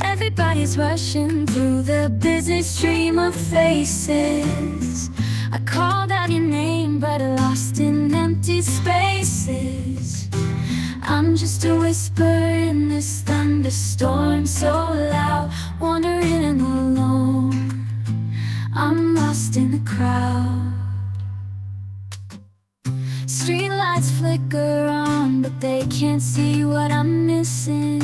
Everybody's rushing through the busy stream of faces. I called out your name, but lost in empty spaces. I'm just a whisper in this thunderstorm, so loud, wandering alone. I'm lost in the crowd. Streetlights flicker on, but they can't see what I'm missing.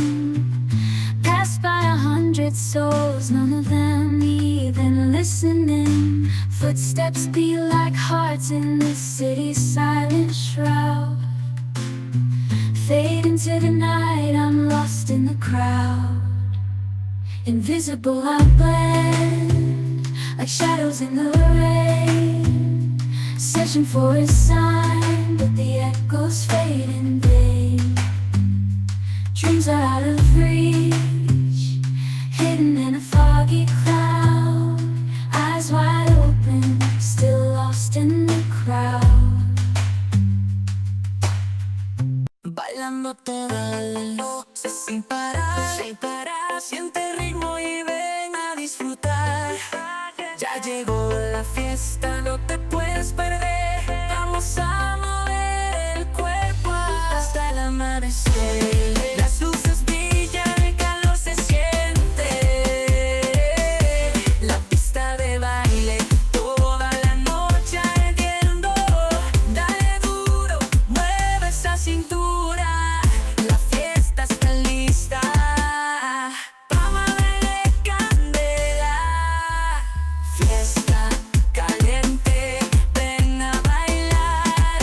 Passed by 100 souls, none of them even listening. Footsteps beat like hearts in the city's silent shroud. Fade into the night, I'm lost in the crowd. Invisible I blend, like shadows in the rain. Searching for a sign, but the echoes fade in vain. Dreams are out of reach, hidden in a foggy cloud. Eyes wide open, still lost in the crowd. Bailando toda la noche sin parar, siente el ritmo y ven a disfrutar. Ya llegó la fiesta, no te puedes perder. Vamos a mover el cuerpo hasta el amanecer. Las luces brillan, el calor se siente. La pista de baile, toda la noche ardiendo. Dale duro, mueve esa cintura. La fiesta está lista. Vamos a darle candela. Fiesta caliente, ven a bailar.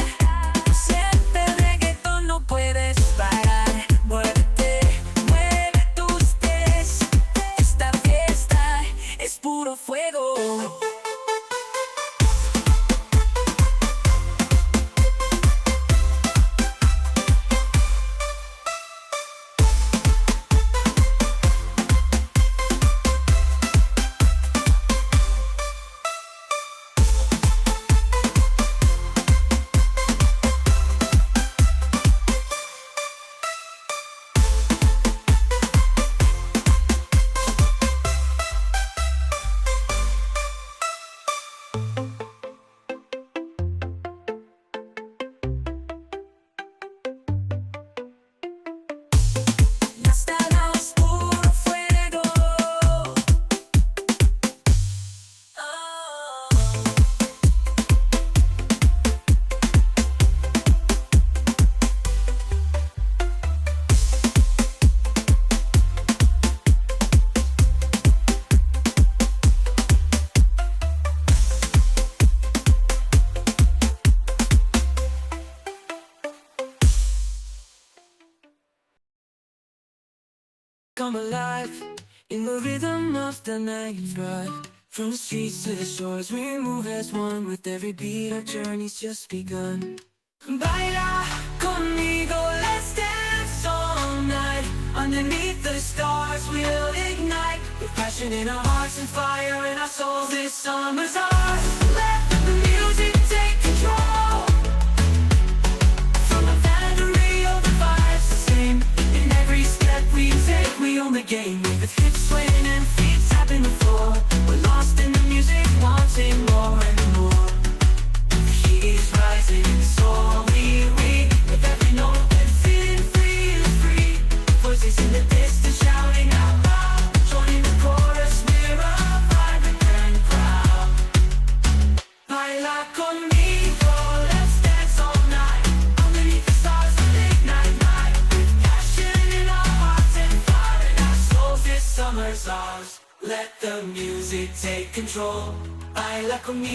Siente el reggaetón, no puedes parar. Muévete, mueve tus pies. Esta fiesta es puro fuego. Come alive in the rhythm of the night drive. From the streets to the shores, we move as one. With every beat, our journey's just begun. Baila conmigo, let's dance all night. Underneath the stars, we'll ignite. With passion in our hearts and fire in our souls, this summer's ours. Let the music take control. From the factory of the fire sing. In every step we take, we own the game. With hips swaying and feet tapping the floor, we're lost in the music, wanting more and more. The heat is rising, it's all we read. With every note and feeling free. Voices in the distance shouting out loud. Joining the chorus, we're a vibrant and crowd. Baila conmigo, let's dance all night. Underneath the stars, we'll ignite night. With passion in our hearts and fire in our souls, this summer's ours. Let the music take control. Baila conmigo.